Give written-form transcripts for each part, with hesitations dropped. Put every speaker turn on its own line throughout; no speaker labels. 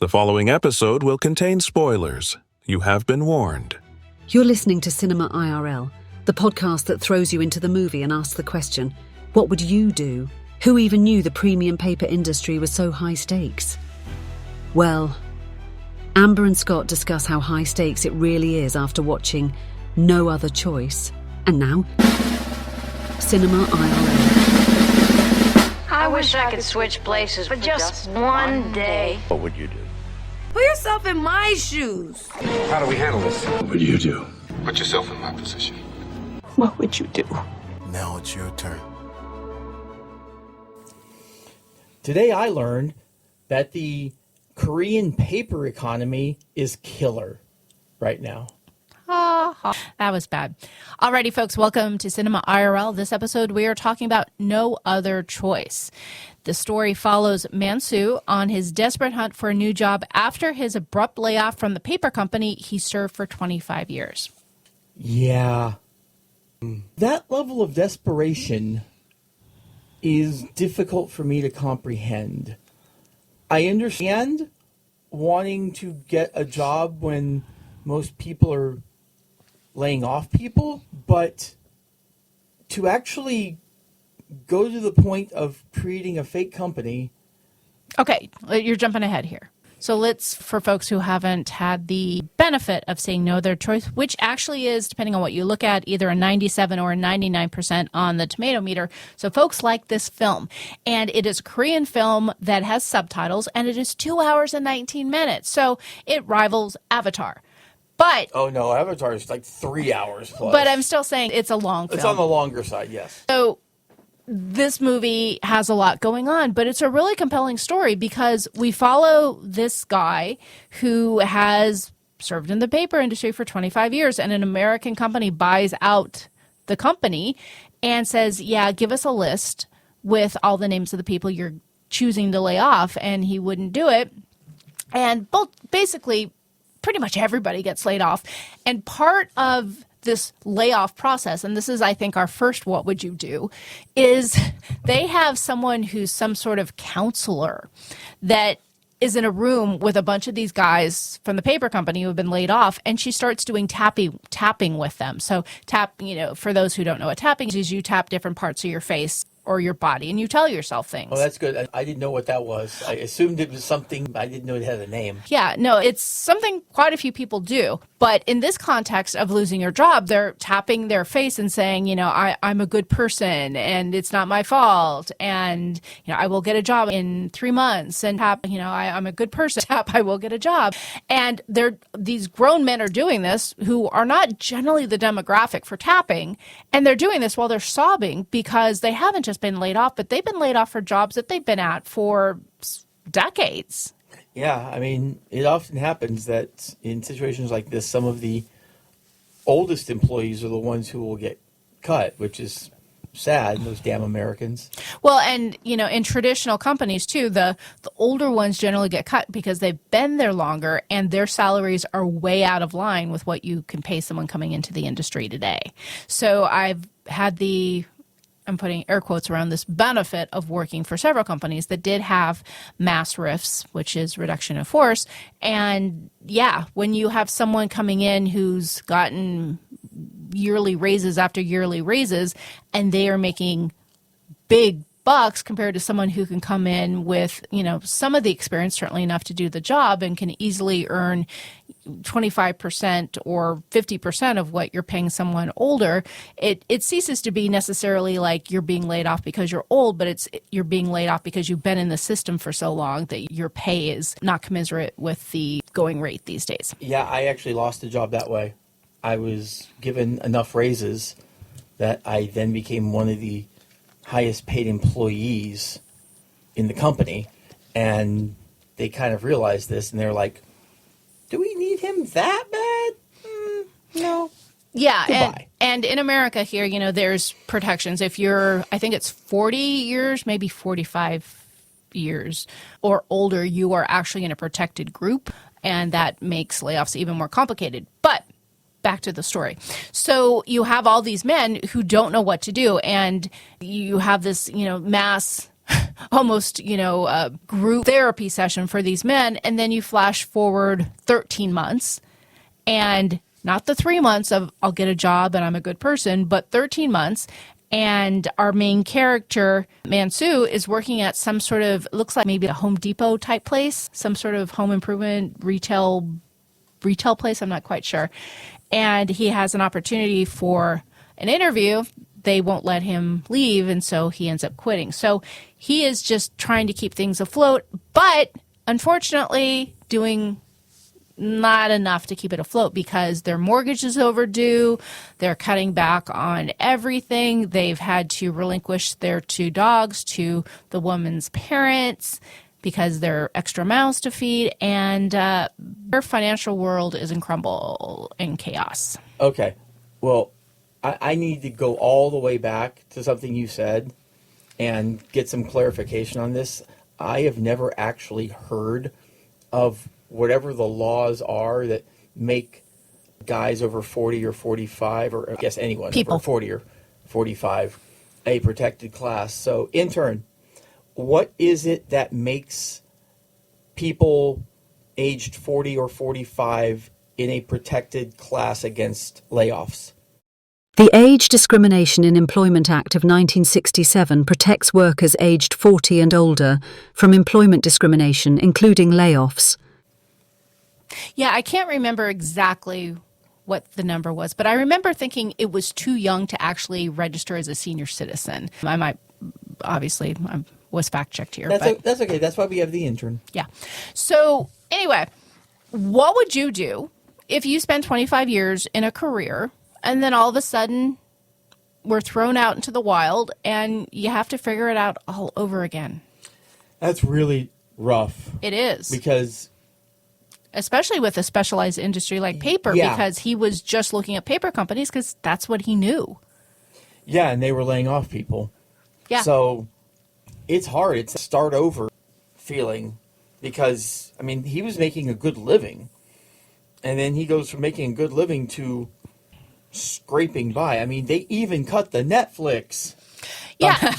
The following episode will contain spoilers. You have been warned.
You're listening to Cinema IRL, the podcast that throws you into the movie and asks the question, what would you do? Who even knew the premium paper industry was so high stakes? Well, Amber and Scott discuss how high stakes it really is after watching No Other Choice. And now, Cinema IRL.
I wish I could switch places for just one day.
What would you do?
Put yourself in my shoes.
How do we handle this?
What would you do?
Put yourself in my position.
What would you do?
Now it's your turn.
Today I learned that the Korean paper economy is killer right now.
That was bad. Alrighty, folks, welcome to Cinema IRL. This episode, we are talking about No Other Choice. The story follows Mansoo on his desperate hunt for a new job after his abrupt layoff from the paper company he served for 25 years.
Yeah. That level of desperation is difficult for me to comprehend. I understand wanting to get a job when most people are laying off people, but to actually go to the point of creating a fake company.
Okay, you're jumping ahead here. So let's, for folks who haven't had the benefit of saying No Other Choice, which actually is, depending on what you look at, either a 97 or a 99% on the tomato meter. So folks like this film. And it is a Korean film that has subtitles, and it is 2 hours and 19 minutes. So it rivals Avatar. But
Oh no, Avatar is like 3 hours plus.
But I'm still saying it's a long film.
It's on the longer side, yes.
So this movie has a lot going on, but it's a really compelling story because we follow this guy who has served in the paper industry for 25 years, and an American company buys out the company and says, yeah, give us a list with all the names of the people you're choosing to lay off, and he wouldn't do it. And basically pretty much everybody gets laid off. And part of this layoff process, and this is, I think, our first what would you do, is they have someone who's some sort of counselor that is in a room with a bunch of these guys from the paper company who have been laid off, and she starts doing tapping with them. So for those who don't know what tapping is, you tap different parts of your face or your body, and you tell yourself things.
Oh, that's good. I didn't know what that was. I assumed it was something. I didn't know it had a name.
Yeah, no, it's something quite a few people do. But in this context of losing your job, they're tapping their face and saying, I'm a good person and it's not my fault. And, I will get a job in 3 months. And tap, I'm a good person. Tap, I will get a job. And these grown men are doing this who are not generally the demographic for tapping. And they're doing this while they're sobbing because they haven't just been laid off, but they've been laid off for jobs that they've been at for decades.
Yeah, I mean, it often happens that in situations like this, some of the oldest employees are the ones who will get cut, which is sad, those damn Americans.
Well, and, in traditional companies, too, the older ones generally get cut because they've been there longer and their salaries are way out of line with what you can pay someone coming into the industry today. So I've had I'm putting air quotes around this benefit of working for several companies that did have mass RIFs, which is reduction in force. And yeah, when you have someone coming in who's gotten yearly raises after yearly raises, and they are making big bucks compared to someone who can come in with, some of the experience, certainly enough to do the job, and can easily earn 25% or 50% of what you're paying someone older, it ceases to be necessarily like you're being laid off because you're old, but you're being laid off because you've been in the system for so long that your pay is not commensurate with the going rate these days.
Yeah, I actually lost a job that way. I was given enough raises that I then became one of the highest paid employees in the company, and they kind of realized this, and they're like, do we need him that bad? No.
Yeah, and in America here, there's protections. If you're, I think it's 40 years, maybe 45 years or older, you are actually in a protected group, and that makes layoffs even more complicated. But back to the story. So you have all these men who don't know what to do, and you have this, mass almost, group therapy session for these men. And then you flash forward 13 months, and not the 3 months of I'll get a job and I'm a good person, but 13 months. And our main character, Mansoo, is working at some sort of, looks like maybe a Home Depot type place, some sort of home improvement retail place. I'm not quite sure. And he has an opportunity for an interview. They won't let him leave, and so he ends up quitting. So he is just trying to keep things afloat, but unfortunately doing not enough to keep it afloat because their mortgage is overdue. They're cutting back on everything. They've had to relinquish their 2 dogs to the woman's parents because they're extra mouths to feed, and their financial world is in crumble and chaos.
Okay. Well, I need to go all the way back to something you said and get some clarification on this. I have never actually heard of whatever the laws are that make guys over 40 or 45, or I guess anyone over 40 or 45, a protected class. So, intern, what is it that makes people aged 40 or 45 in a protected class against layoffs?
The Age Discrimination in Employment Act of 1967 protects workers aged 40 and older from employment discrimination, including layoffs.
Yeah, I can't remember exactly what the number was, but I remember thinking it was too young to actually register as a senior citizen. I was fact-checked here.
That's okay. That's why we have the intern.
Yeah. So anyway, what would you do if you spend 25 years in a career and then all of a sudden we're thrown out into the wild and you have to figure it out all over again?
That's really rough.
It is.
Because
especially with a specialized industry like paper, because he was just looking at paper companies because that's what he knew.
Yeah, and they were laying off people.
Yeah.
So it's hard. It's a start over feeling because, I mean, he was making a good living. And then he goes from making a good living to scraping by. I mean, they even cut the Netflix.
Yeah.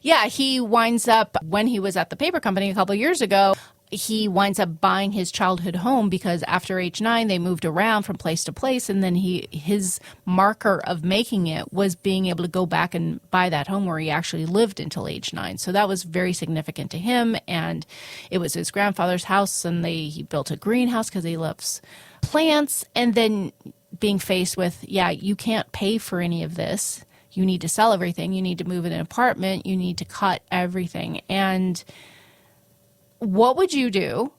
Yeah, he winds up, when he was at the paper company a couple of years ago, he winds up buying his childhood home because after age 9, they moved around from place to place. And then his marker of making it was being able to go back and buy that home where he actually lived until age 9. So that was very significant to him. And it was his grandfather's house, and he built a greenhouse because he loves plants. And then being faced with, you can't pay for any of this. You need to sell everything. You need to move in an apartment. You need to cut everything. And what would you do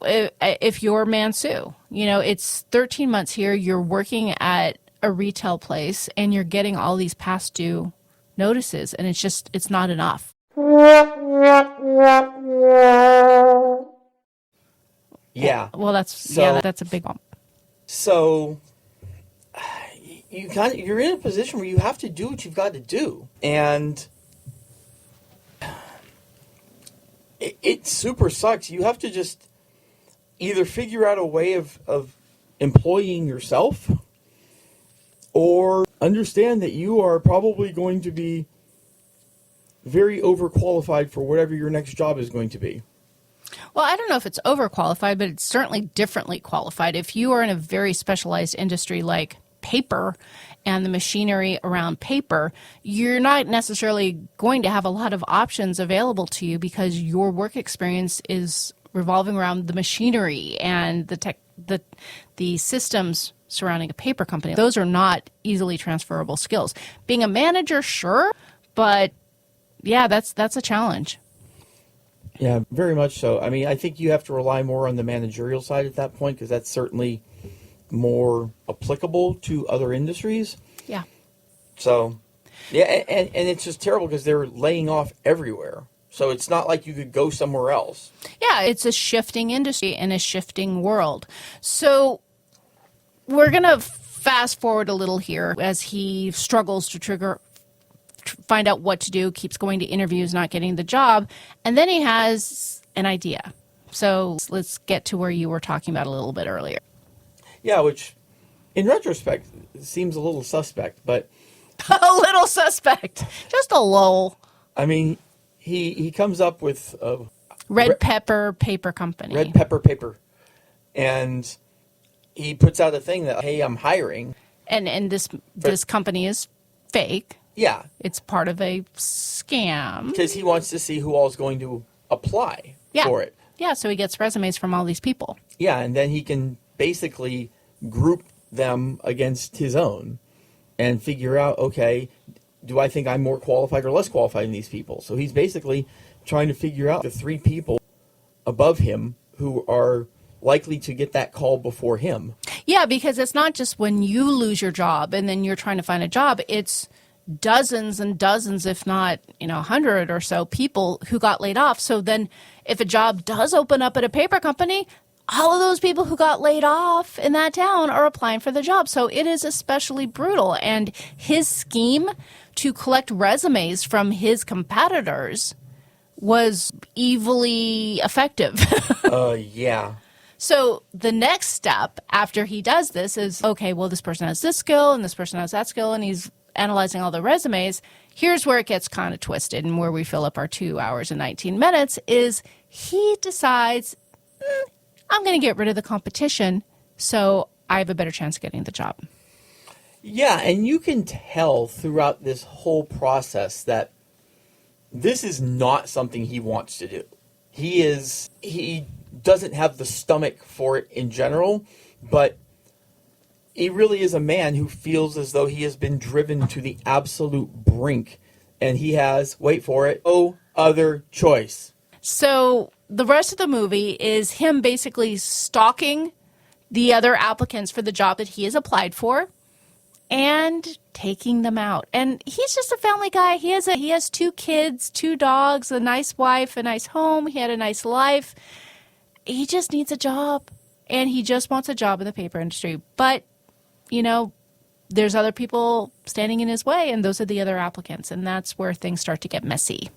if you're Mansoo? It's 13 months here. You're working at a retail place and you're getting all these past due notices, and it's not enough.
Yeah.
Well, that's a big bump.
So you're in a position where you have to do what you've got to do. And it super sucks. You have to just either figure out a way of employing yourself or understand that you are probably going to be very overqualified for whatever your next job is going to be.
Well, I don't know if it's overqualified, but it's certainly differently qualified. If you are in a very specialized industry like paper and the machinery around paper, you're not necessarily going to have a lot of options available to you because your work experience is revolving around the machinery and the systems surrounding a paper company. Those are not easily transferable skills. Being a manager, sure, but that's a challenge.
Yeah, very much so. I mean, I think you have to rely more on the managerial side at that point because that's certainly more applicable to other industries.
Yeah.
So, yeah, and it's just terrible because they're laying off everywhere. So it's not like you could go somewhere else.
Yeah, it's a shifting industry and a shifting world. So we're going to fast forward a little here as he struggles to find out what to do, keeps going to interviews, not getting the job, and then he has an idea. So let's get to where you were talking about a little bit earlier.
Yeah, which in retrospect seems a little suspect, but
a little suspect, just a lull.
I mean, he comes up with
Red Pepper Paper Company.
Red Pepper Paper. And he puts out a thing that, hey, I'm hiring.
And this company is fake.
Yeah.
It's part of a scam.
Because he wants to see who all is going to apply for it.
Yeah, so he gets resumes from all these people.
Yeah, and then he can basically group them against his own and figure out, okay, do I think I'm more qualified or less qualified than these people? So he's basically trying to figure out the 3 people above him who are likely to get that call before him.
Yeah, because it's not just when you lose your job and then you're trying to find a job. It's dozens and dozens, if not 100 or so people who got laid off. So then if a job does open up at a paper company, all of those people who got laid off in that town are applying for the job. So it is especially brutal. And his scheme to collect resumes from his competitors was evilly effective.
Yeah.
So the next step after he does this is, okay, well, this person has this skill and this person has that skill, and he's analyzing all the resumes. Here's where it gets kind of twisted and where we fill up our 2 hours and 19 minutes is he decides, I'm going to get rid of the competition so I have a better chance of getting the job.
Yeah, and you can tell throughout this whole process that this is not something he wants to do. He doesn't have the stomach for it in general, but he really is a man who feels as though he has been driven to the absolute brink, and he has, wait for it, no other choice.
So the rest of the movie is him basically stalking the other applicants for the job that he has applied for and taking them out. And he's just a family guy. He has 2 kids, 2 dogs, a nice wife, a nice home. He had a nice life. He just needs a job, and he just wants a job in the paper industry. But, there's other people standing in his way, and those are the other applicants, and that's where things start to get messy.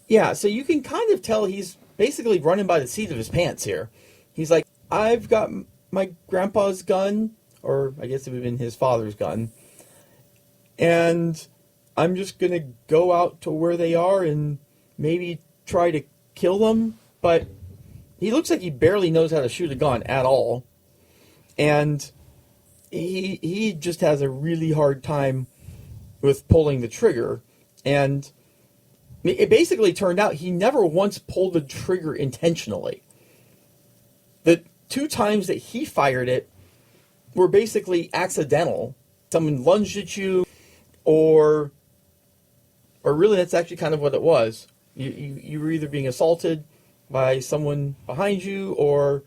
Yeah, so you can kind of tell he's basically running by the seat of his pants here. He's like, I've got my grandpa's gun, or I guess it would have been his father's gun, and I'm just going to go out to where they are and maybe try to kill them. But he looks like he barely knows how to shoot a gun at all. And he just has a really hard time with pulling the trigger. And it basically turned out he never once pulled the trigger intentionally. The 2 times that he fired it were basically accidental. Someone lunged at you, or really that's actually kind of what it was. You were either being assaulted by someone behind you, or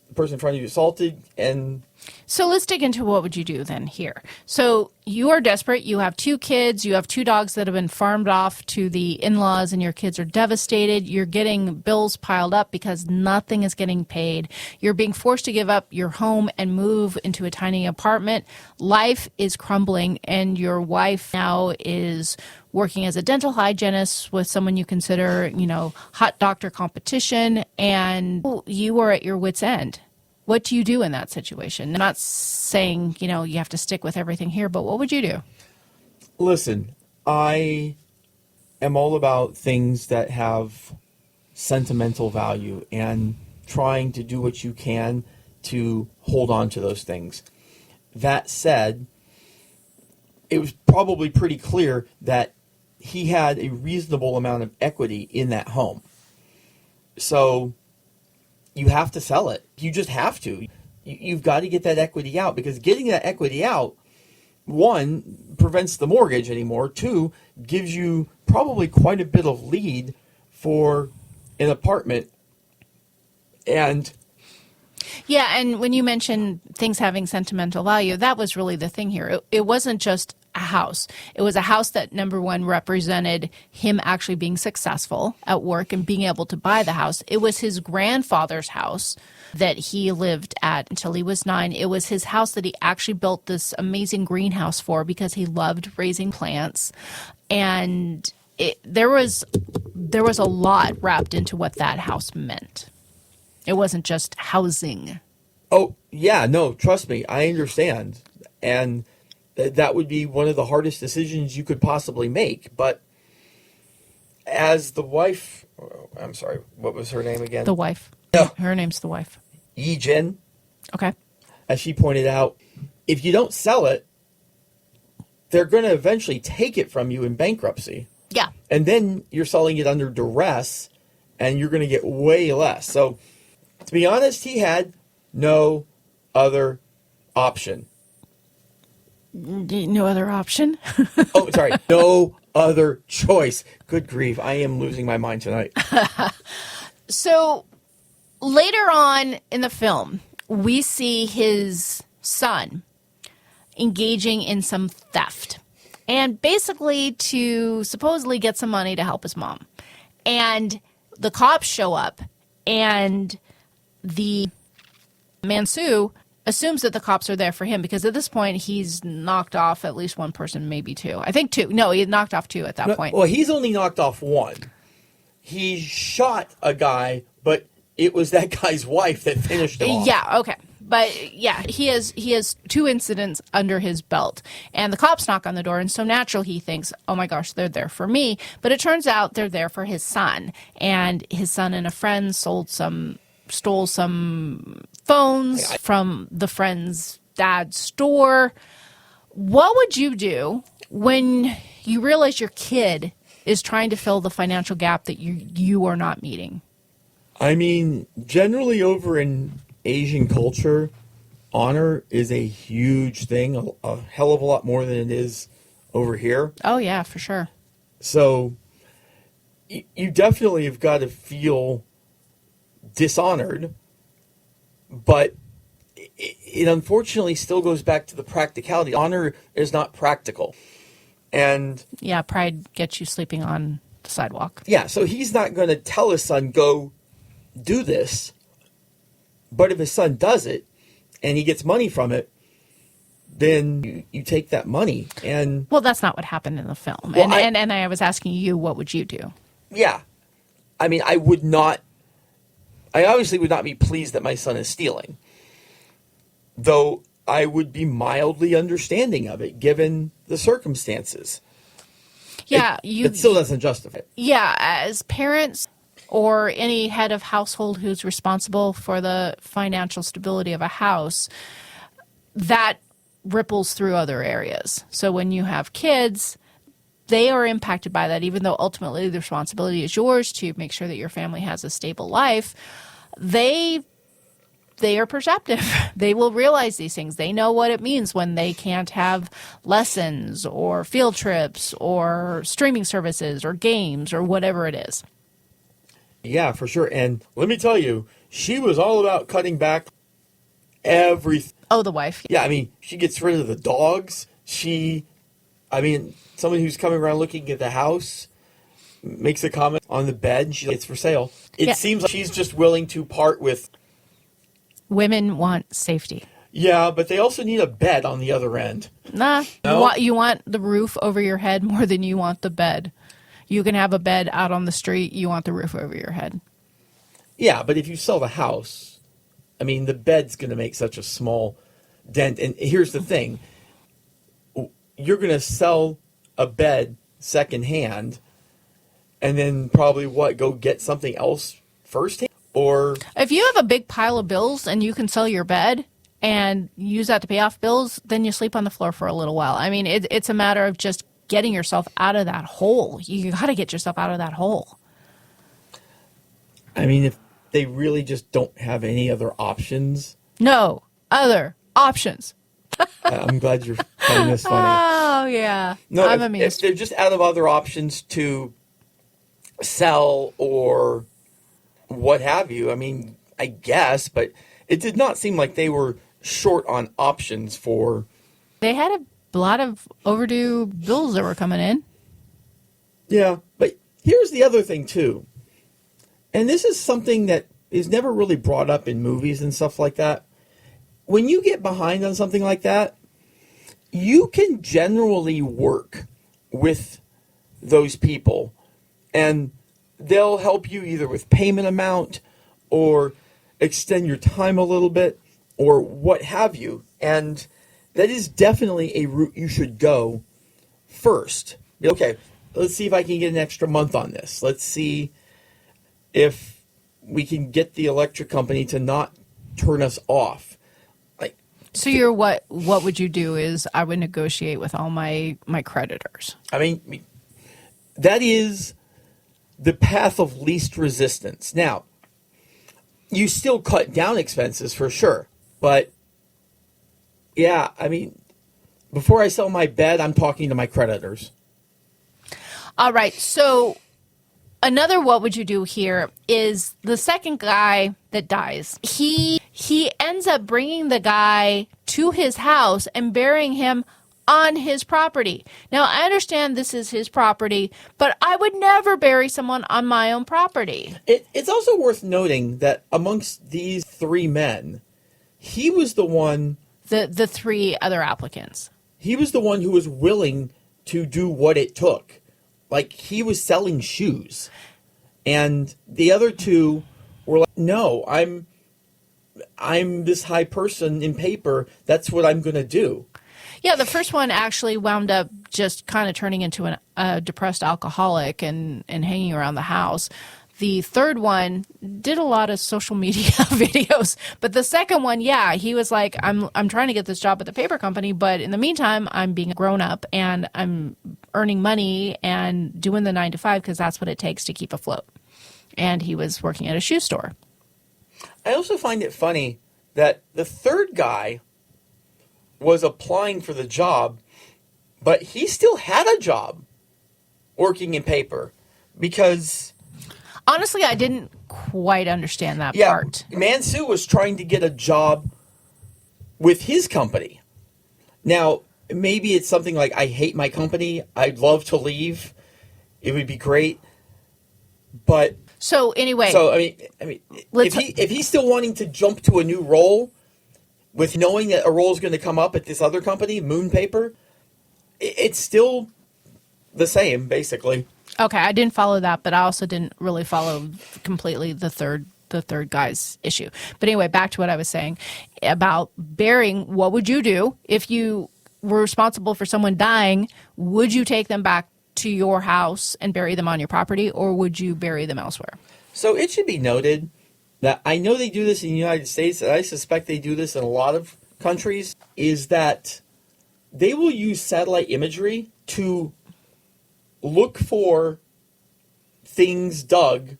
the person in front of you assaulted. And
so let's dig into what would you do then here. So you are desperate. You have 2 kids. You have 2 dogs that have been farmed off to the in-laws, and your kids are devastated. You're getting bills piled up because nothing is getting paid. You're being forced to give up your home and move into a tiny apartment. Life is crumbling, and your wife now is working as a dental hygienist with someone you consider, hot doctor competition, and you are at your wit's end. What do you do in that situation? I'm not saying, you have to stick with everything here, but what would you do?
Listen, I am all about things that have sentimental value and trying to do what you can to hold on to those things. That said, it was probably pretty clear that he had a reasonable amount of equity in that home. So you have to sell it. You just have to. You've got to get that equity out, because getting that equity out, 1, prevents the mortgage anymore. 2, gives you probably quite a bit of lead for an apartment. And
yeah, and when you mention things having sentimental value, that was really the thing here. It wasn't just a house. It was a house that, number 1, represented him actually being successful at work and being able to buy the house. It was his grandfather's house that he lived at until he was 9. It was his house that he actually built this amazing greenhouse for because he loved raising plants. And there was a lot wrapped into what that house meant. It wasn't just housing.
Oh, yeah, no, trust me, I understand. And that would be one of the hardest decisions you could possibly make. But as the wife, I'm sorry, what was her name again?
The wife.
No.
Her name's the wife.
Yi Jin,
Okay.
as she pointed out, if you don't sell it, they're going to eventually take it from you in bankruptcy.
Yeah.
And then you're selling it under duress, and you're going to get way less. So, to be honest, he had no other option.
No other option?
Oh, sorry. No other choice. Good grief. I am losing my mind tonight.
So later on in the film, we see his son engaging in some theft, and basically to supposedly get some money to help his mom. And the cops show up, and the Mansoo assumes that the cops are there for him because at this point he's knocked off at least one person, maybe two. I think two. No, he had knocked off two at that point.
Well, he's only knocked off one. He shot a guy, but it was that guy's wife that finished him off.
Yeah, okay. But yeah, he has two incidents under his belt. And the cops knock on the door, and so natural he thinks, oh my gosh, they're there for me. But it turns out they're there for his son. And his son and a friend stole some phones from the friend's dad's store. What would you do when you realize your kid is trying to fill the financial gap that you are not meeting?
I mean, generally over in Asian culture, honor is a huge thing, a hell of a lot more than it is over here.
Oh, yeah, for sure.
So you definitely have got to feel dishonored, but it unfortunately still goes back to the practicality. Honor is not practical. And
yeah, pride gets you sleeping on the sidewalk.
Yeah, so he's not going to tell his son, go do this. But if his son does it and he gets money from it, then you take that money. And
well, that's not what happened in the film.
Well,
and I was asking you, what would you do?
Yeah. I mean, I obviously would not be pleased that my son is stealing. Though I would be mildly understanding of it, given the circumstances.
Yeah.
It still doesn't justify it.
Yeah, as parents or any head of household who's responsible for the financial stability of a house, that ripples through other areas. So when you have kids, they are impacted by that, even though ultimately the responsibility is yours to make sure that your family has a stable life. They are perceptive. They will realize these things. They know what it means when they can't have lessons or field trips or streaming services or games or whatever it is.
Yeah, for sure. And let me tell you, she was all about cutting back everything.
Oh, the wife.
Yeah, I mean, she gets rid of the dogs. Someone who's coming around looking at the house makes a comment on the bed, and she's like, it's for sale. It seems like she's just willing to part with.
Women want safety.
Yeah, but they also need a bed on the other end.
Nah,
No?
you want the roof over your head more than you want the bed. You can have a bed out on the street. You want the roof over your head.
Yeah, but if you sell the house, I mean, the bed's going to make such a small dent. And here's the thing. You're going to sell a bed secondhand and then probably, go get something else firsthand? Or
if you have a big pile of bills and you can sell your bed and use that to pay off bills, then you sleep on the floor for a little while. I mean, it's a matter of just getting yourself out of that hole. You got to get yourself out of that hole.
I mean, if they really just don't have any other options.
No other options.
I'm glad you're finding this funny.
Oh, yeah.
No,
I'm
if
amused.
they're just out of other options to sell or what have you, I mean, I guess, but it did not seem like they were short on options for.
They had a lot of overdue bills that were coming in.
Yeah, but here's the other thing, too. And this is something that is never really brought up in movies and stuff like that. When you get behind on something like that, you can generally work with those people. And they'll help you either with payment amount or extend your time a little bit or what have you. And that is definitely a route you should go first. Okay, let's see if I can get an extra month on this. Let's see if we can get the electric company to not turn us off. Like,
So you're what would you do is I would negotiate with all my creditors.
I mean, that is the path of least resistance. Now, you still cut down expenses for sure, but yeah, I mean, before I sell my bed, I'm talking to my creditors.
All right. So another what would you do here is the second guy that dies. He ends up bringing the guy to his house and burying him on his property. Now, I understand this is his property, but I would never bury someone on my own property.
It's also worth noting that amongst these three men, he was the one...
The three other applicants.
He was the one who was willing to do what it took. Like, he was selling shoes. And the other two were like, no, I'm this high person in paper. That's what I'm going to do.
Yeah, the first one actually wound up just kind of turning into a depressed alcoholic and hanging around the house. The third one did a lot of social media videos, but the second one, yeah, he was like, I'm trying to get this job at the paper company, but in the meantime, I'm being a grown up and I'm earning money and doing the 9 to 5 because that's what it takes to keep afloat. And he was working at a shoe store.
I also find it funny that the third guy was applying for the job, but he still had a job working in paper because...
Honestly, I didn't quite understand that
yeah,
part.
Mansoo was trying to get a job with his company. Now, maybe it's something like, I hate my company, I'd love to leave, it would be great, but...
So anyway...
So, I mean, if he's still wanting to jump to a new role, with knowing that a role is going to come up at this other company, Moon Paper, it's still the same, basically.
Okay, I didn't follow that, but I also didn't really follow completely the third guy's issue. But anyway, back to what I was saying about burying. What would you do if you were responsible for someone dying? Would you take them back to your house and bury them on your property, or would you bury them elsewhere?
So it should be noted that I know they do this in the United States, and I suspect they do this in a lot of countries, is that they will use satellite imagery to look for things dug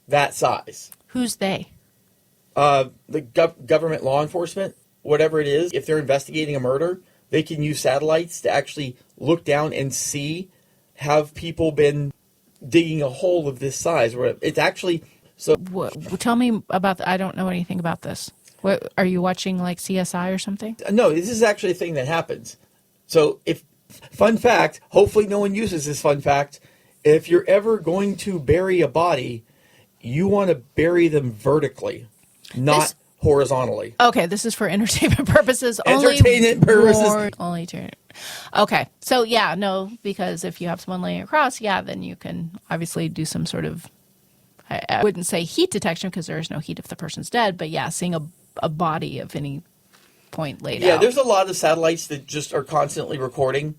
that size.
Who's they?
The government law enforcement, whatever it is. If they're investigating a murder, they can use satellites to actually look down and see, have people been digging a hole of this size? Where it's actually... So
Tell me about I don't know anything about this. What, are you watching like CSI or something?
No, this is actually a thing that happens. So fun fact, hopefully no one uses this fun fact, if you're ever going to bury a body, you want to bury them vertically, not horizontally.
Okay, this is for entertainment purposes.
Entertainment purposes.
Only to... Okay, so yeah, no, because if you have someone laying across, yeah, then you can obviously do some sort of... I wouldn't say heat detection because there is no heat if the person's dead, but yeah, seeing a body of any point laid out.
Yeah, there's a lot of satellites that just are constantly recording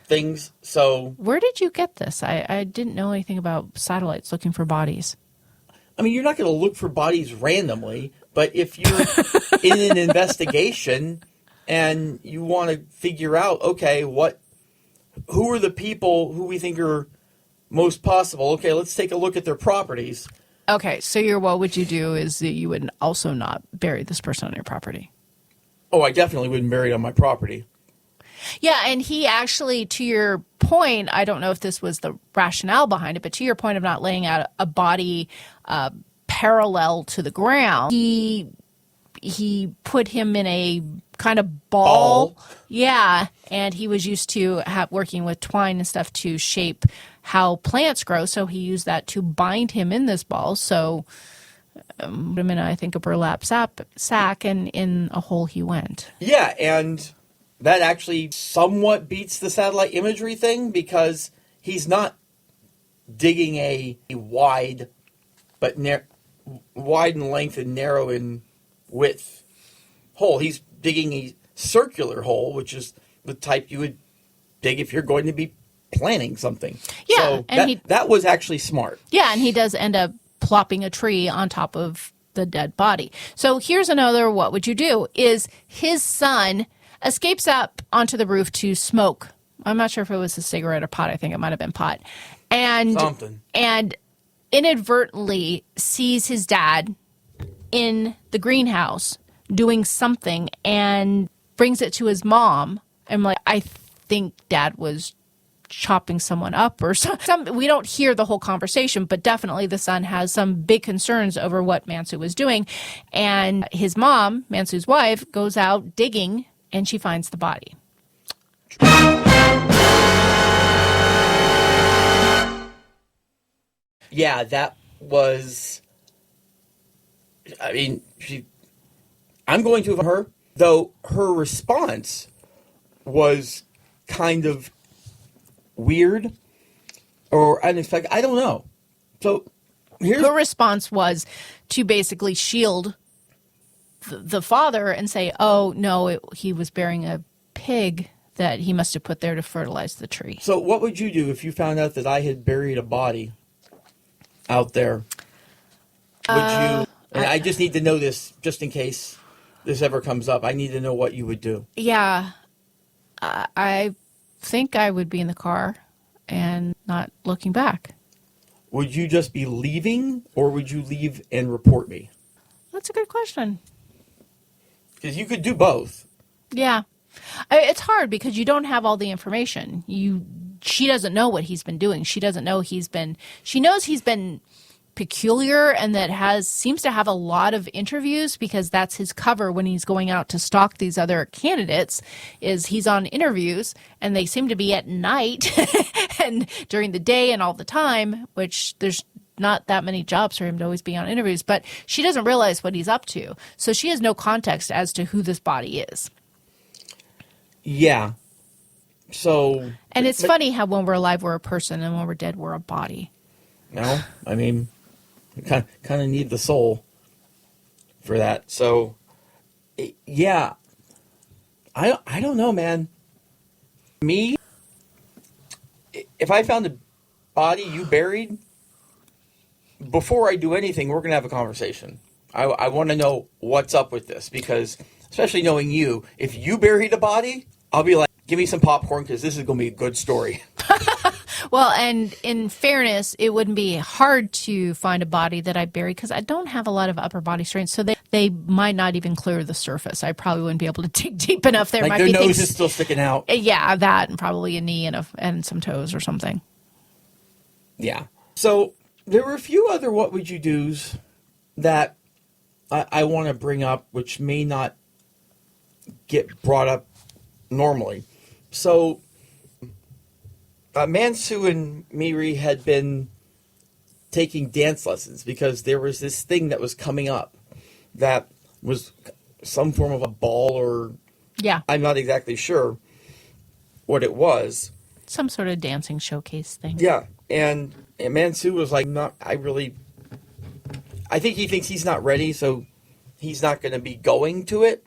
things, so...
Where did you get this? I didn't know anything about satellites looking for bodies.
I mean, you're not going to look for bodies randomly, but if you're in an investigation and you want to figure out, okay, who are the people who we think are... most possible. Okay, let's take a look at their properties.
Okay, so what would you do is that you would also not bury this person on your property.
Oh, I definitely wouldn't bury it on my property.
Yeah, and he actually, to your point, I don't know if this was the rationale behind it, but to your point of not laying out a body parallel to the ground, he put him in a kind of ball. Yeah, and he was used to working with twine and stuff to shape how plants grow, so he used that to bind him in this ball. So put him in, I think, a burlap sack, and in a hole he went.
Yeah, and that actually somewhat beats the satellite imagery thing because he's not digging a wide, but wide in length and narrow in width hole. He's digging a circular hole, which is the type you would dig if you're going to be planning something.
Yeah,
so
and
that was actually smart.
Yeah, and he does end up plopping a tree on top of the dead body. So here's another what would you do is his son escapes up onto the roof to smoke. I'm not sure if it was a cigarette or pot. I think it might have been pot. And inadvertently sees his dad in the greenhouse doing something and brings it to his mom. I'm like, I think dad was chopping someone up or some. We don't hear the whole conversation, but definitely the son has some big concerns over what Mansoo was doing. And his mom, Mansoo's wife, goes out digging and she finds the body.
Yeah, that was, I mean, I'm going to her, though her response was kind of weird or unexpected. I don't know. So
her response was to basically shield the father and say, oh, no, he was burying a pig that he must have put there to fertilize the tree.
So what would you do if you found out that I had buried a body out there? Would you, and I just need to know this just in case this ever comes up. I need to know what you would do.
Yeah. I think I would be in the car and not looking back.
Would you just be leaving or would you leave and report me?
That's a good question.
Because you could do both.
Yeah. It's hard because you don't have all the information. She doesn't know what he's been doing. She doesn't know she knows he's been peculiar and that seems to have a lot of interviews because that's his cover when he's going out to stalk these other candidates is he's on interviews and they seem to be at night and during the day and all the time, which there's not that many jobs for him to always be on interviews, but she doesn't realize what he's up to. So she has no context as to who this body is.
Yeah. So.
And it's funny how when we're alive, we're a person and when we're dead, we're a body.
No, I mean, we kind of need the soul for that. So, yeah. I don't know, man. Me, if I found a body you buried, before I do anything, we're going to have a conversation. I want to know what's up with this because, especially knowing you, if you buried a body, I'll be like, give me some popcorn because this is going to be a good story.
Well, and in fairness, it wouldn't be hard to find a body that I buried because I don't have a lot of upper body strength, so they might not even clear the surface. I probably wouldn't be able to dig deep enough. There
like
might
their
be
nose
things,
is still sticking out.
Yeah, that and probably a knee and some toes or something.
Yeah. So there were a few other what would you do's that I want to bring up, which may not get brought up normally. So Mansoo and Miri had been taking dance lessons because there was this thing that was coming up that was some form of a ball or I'm not exactly sure what it was.
Some sort of dancing showcase thing.
Yeah. And Mansoo was like, I think he thinks he's not ready, so he's not going to be going to it.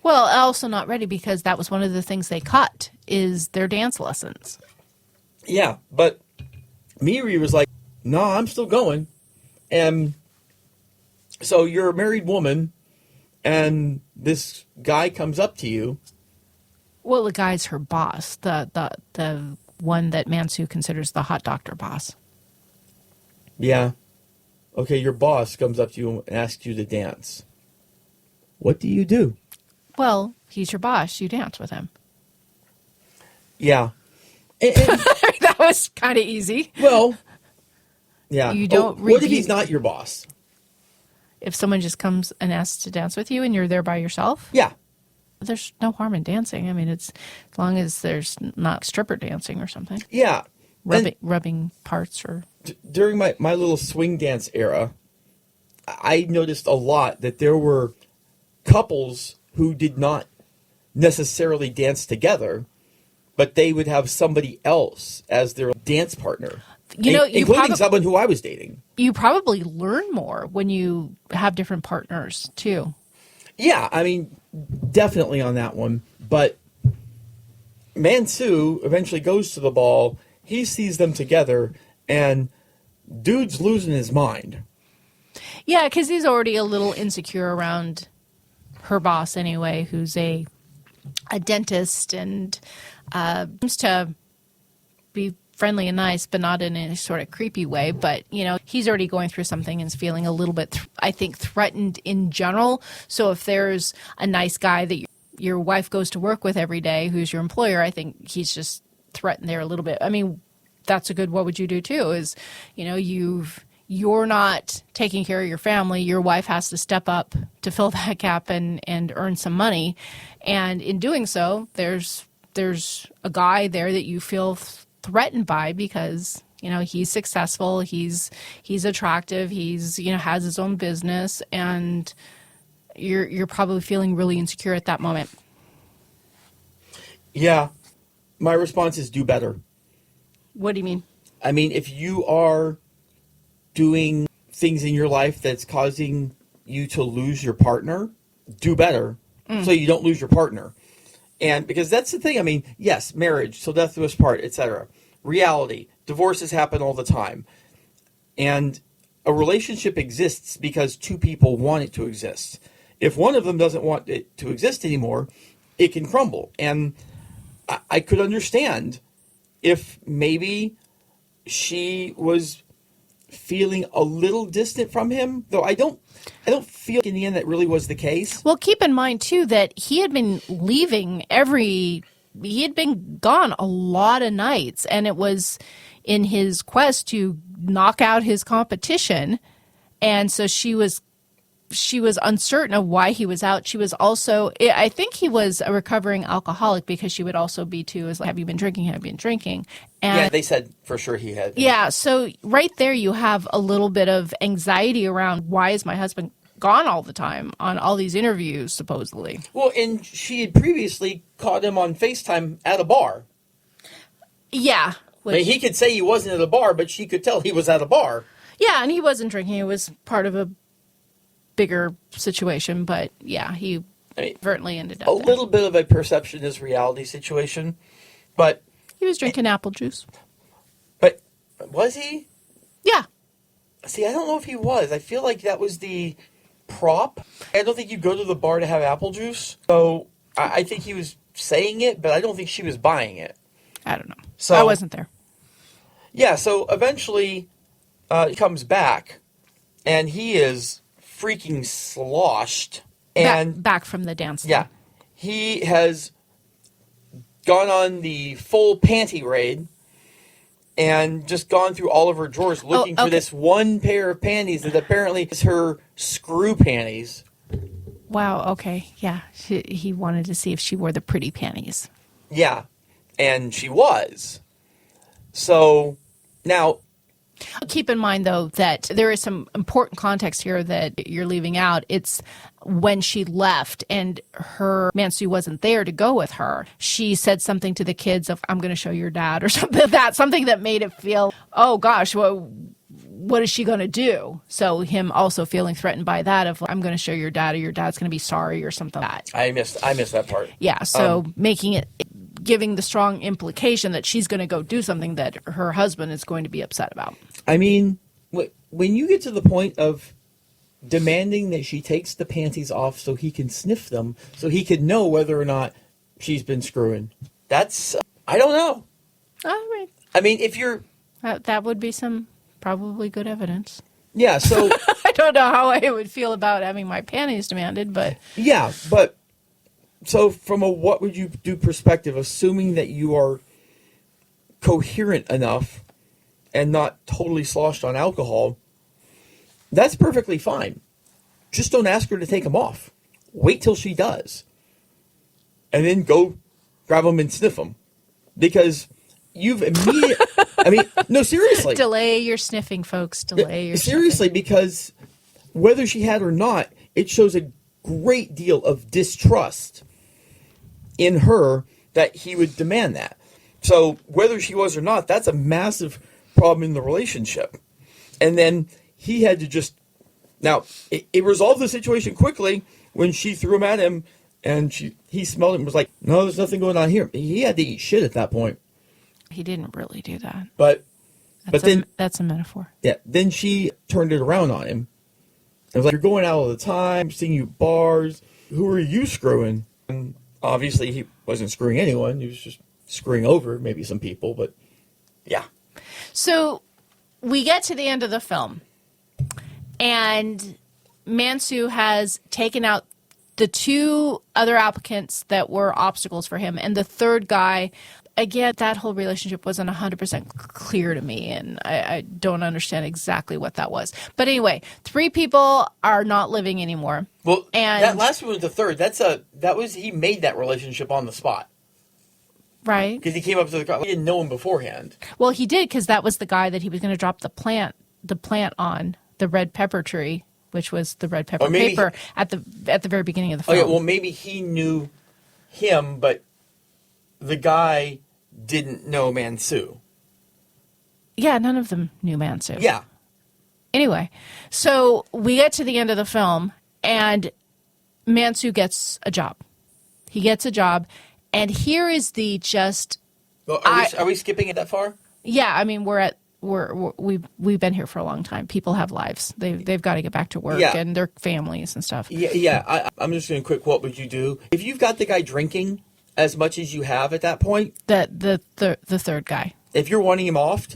Well, also not ready because that was one of the things they cut is their dance lessons.
Yeah, but Miri was like, no, I'm still going. And so you're a married woman, and this guy comes up to you.
Well, the guy's her boss, the one that Mansoo considers the hot doctor boss.
Yeah. Okay, your boss comes up to you and asks you to dance. What do you do?
Well, he's your boss. You dance with him.
Yeah. And
that was kind of easy.
Well, yeah.
You don't
what if he's not your boss?
If someone just comes and asks to dance with you and you're there by yourself?
Yeah.
There's no harm in dancing. I mean, it's as long as there's not stripper dancing or something.
Yeah.
Rubbing parts or...
During my little swing dance era, I noticed a lot that there were couples who did not necessarily dance together, but they would have somebody else as their dance partner. Including someone who I was dating.
You probably learn more when you have different partners, too.
Yeah, I mean, definitely on that one. But Mansoo eventually goes to the ball, he sees them together, and dude's losing his mind.
Yeah, because he's already a little insecure around her boss anyway, who's a dentist and seems to be friendly and nice, but not in any sort of creepy way. But, he's already going through something and is feeling a little bit, I think, threatened in general. So if there's a nice guy that your wife goes to work with every day who's your employer, I think he's just threatened there a little bit. I mean, that's a good what would you do too is, you're not taking care of your family. Your wife has to step up to fill that gap and earn some money. And in doing so, there's a guy there that you feel threatened by because, he's successful, he's attractive, he's, has his own business, and you're probably feeling really insecure at that moment.
Yeah. My response is do better.
What do you mean?
I mean, if you are doing things in your life that's causing you to lose your partner, do better so you don't lose your partner. And because that's the thing, I mean, yes, marriage, till death do us part, etc. Reality, divorces happen all the time. And a relationship exists because two people want it to exist. If one of them doesn't want it to exist anymore, it can crumble. And I could understand if maybe she was feeling a little distant from him, though I don't feel in the end that really was the case.
Well, keep in mind too that he had been leaving he had been gone a lot of nights, and it was in his quest to knock out his competition. And so she was uncertain of why he was out. She was also, I think he was a recovering alcoholic because she would also be too, is like, have you been drinking? Have you been drinking? And
yeah, they said for sure he had.
Yeah, so right there you have a little bit of anxiety around why is my husband gone all the time on all these interviews, supposedly.
Well, and she had previously caught him on FaceTime at a bar.
Yeah.
I mean, he could say he wasn't at a bar, but she could tell he was at a bar.
Yeah, and he wasn't drinking. It was part of a bigger situation, but yeah, he inadvertently ended up
a little bit of a perception is reality situation, but
he was drinking apple juice.
But was he?
Yeah.
See, I don't know if he was. I feel like that was the prop. I don't think you go to the bar to have apple juice. So I think he was saying it, but I don't think she was buying it.
I don't know.
So
I wasn't there.
Yeah, so eventually he comes back, and he is freaking sloshed. And
back from the dance.
Yeah. He has gone on the full panty raid and just gone through all of her drawers looking for this one pair of panties that apparently is her screw panties.
Wow, okay. Yeah, he wanted to see if she wore the pretty panties.
Yeah, and she was. So, now...
Keep in mind, though, that there is some important context here that you're leaving out. It's when she left and her Mansoo wasn't there to go with her. She said something to the kids of, I'm going to show your dad or something like that. Something that made it feel, oh, gosh, well, what is she going to do? So him also feeling threatened by that of, I'm going to show your dad or your dad's going to be sorry or something like that.
I missed that part.
Yeah, so giving the strong implication that she's going to go do something that her husband is going to be upset about.
I mean, when you get to the point of demanding that she takes the panties off so he can sniff them, so he can know whether or not she's been screwing, that's, I don't know.
All right.
I mean, if you're...
That would be some probably good evidence.
Yeah, so...
I don't know how I would feel about having my panties demanded, but...
Yeah, but... So from a what would you do perspective, assuming that you are coherent enough and not totally sloshed on alcohol, that's perfectly fine. Just don't ask her to take them off. Wait till she does. And then go grab them and sniff them. Because you've immediately... I mean, no, seriously.
Delay your sniffing, folks. Delay your
seriously,
sniffing.
Because whether she had or not, it shows a great deal of distrust in her that he would demand that. So whether she was or not, that's a massive problem in the relationship. And then he had to just... Now, it resolved the situation quickly when she threw him at him and he smelled it and was like, no, there's nothing going on here. He had to eat shit at that point.
He didn't really do that.
But then
That's a metaphor.
yeah, then she turned it around on him. It was like, you're going out all the time, seeing you at bars. Who are you screwing? And obviously he wasn't screwing anyone. He was just screwing over maybe some people, but yeah.
So we get to the end of the film, and Mansoo has taken out the two other applicants that were obstacles for him, and the third guy, again, that whole relationship wasn't 100% clear to me, and I don't understand exactly what that was. But anyway, 3 people are not living anymore.
Well,
and
that last one was the third. He made that relationship on the spot.
Right.
Because he came up to the car. He didn't know him beforehand.
Well, he did, because that was the guy that he was going to drop the plant on, the red pepper tree, which was the red pepper paper at the very beginning of the film.
Oh, yeah, well, maybe he knew him, but the guy didn't know Mansoo.
Yeah, none of them knew Mansoo.
Yeah.
Anyway, so we get to the end of the film, and Mansoo gets a job. He gets a job, and here is the just...
Well, are we skipping it that far?
Yeah, I mean, we've been here for a long time. People have lives. They've got to get back to work and their families and stuff.
Yeah. I'm just going to quick. What would you do if you've got the guy drinking as much as you have at that point?
The third guy.
If you're wanting him off,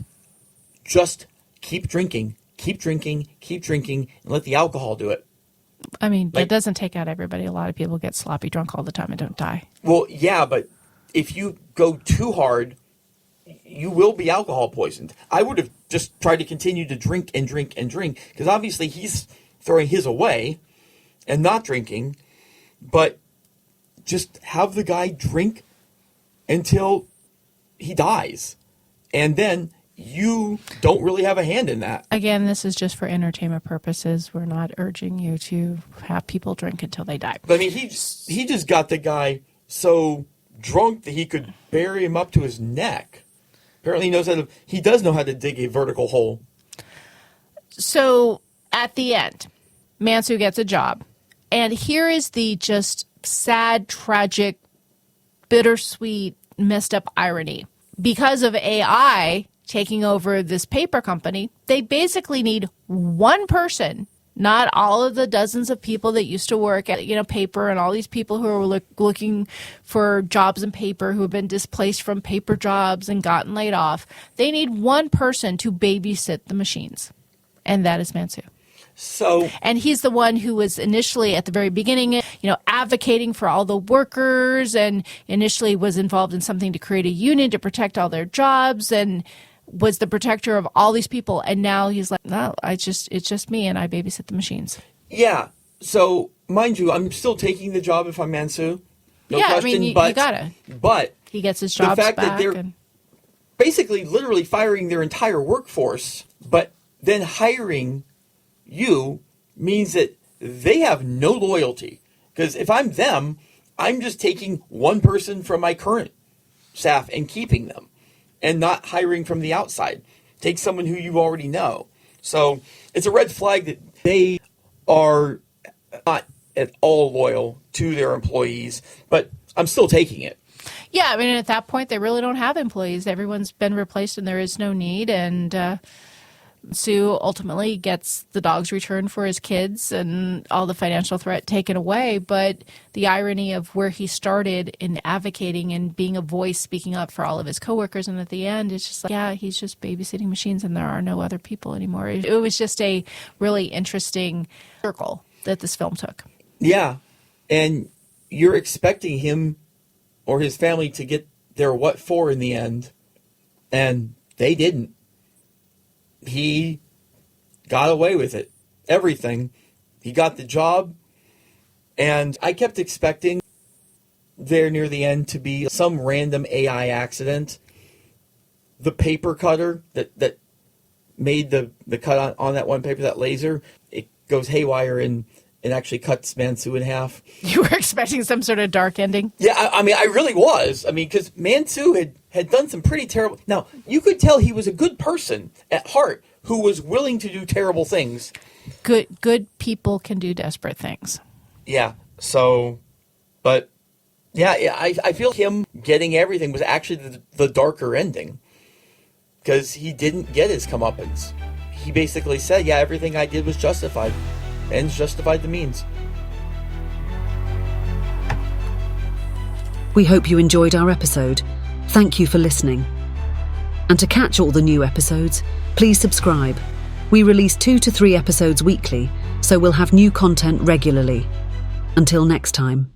just keep drinking, and let the alcohol do it.
I mean, it doesn't take out everybody. A lot of people get sloppy drunk all the time and don't die.
Well, yeah, but if you go too hard, you will be alcohol poisoned. I would have just tried to continue to drink, because obviously he's throwing his away and not drinking, but just have the guy drink until he dies. And then you don't really have a hand in that.
Again, this is just for entertainment purposes. We're not urging you to have people drink until they die.
But I mean, he just got the guy so drunk that he could bury him up to his neck. Apparently he does know how to dig a vertical hole.
So at the end, Mansoo gets a job. And here is the just sad, tragic, bittersweet, messed up irony. Because of AI taking over this paper company, they basically need one person, not all of the dozens of people that used to work at paper and all these people who are looking for jobs in paper who have been displaced from paper jobs and gotten laid off. They need one person to babysit the machines, and that is Mansoo. And he's the one who was initially at the very beginning, advocating for all the workers, and initially was involved in something to create a union to protect all their jobs, and was the protector of all these people. And now he's like, no, it's just me, and I babysit the machines.
Yeah. So mind you, I'm still taking the job if I'm Mansoo. No question.
I mean, you gotta.
But
he gets his jobs
back. The fact
back.
that they're basically literally firing their entire workforce, but then hiring you means that they have no loyalty. Because if I'm them, I'm just taking one person from my current staff and keeping them and not hiring from the outside. Take someone who you already know. So it's a red flag that they are not at all loyal to their employees, but I'm still taking it.
Yeah, I mean, at that point, they really don't have employees. Everyone's been replaced and there is no need. And Sue ultimately gets the dogs returned for his kids and all the financial threat taken away. But the irony of where he started in advocating and being a voice, speaking up for all of his coworkers, and at the end, it's just like, yeah, he's just babysitting machines and there are no other people anymore. It was just a really interesting circle that this film took.
Yeah, and you're expecting him or his family to get their what for in the end, and they didn't. He got away with it. Everything. He got the job. And I kept expecting there near the end to be some random AI accident. The paper cutter that made the cut on that one paper, that laser, it goes haywire and actually cuts Mansoo in half.
You were expecting some sort of dark ending?
Yeah, I mean, I really was. I mean, because Mansoo had done some pretty terrible... Now, you could tell he was a good person at heart who was willing to do terrible things.
Good people can do desperate things.
Yeah, so... But Yeah, I feel him getting everything was actually the darker ending. Because he didn't get his comeuppance. He basically said, yeah, everything I did was justified. Ends justified the means.
We hope you enjoyed our episode. Thank you for listening. And to catch all the new episodes, please subscribe. We release 2 to 3 episodes weekly, so we'll have new content regularly. Until next time.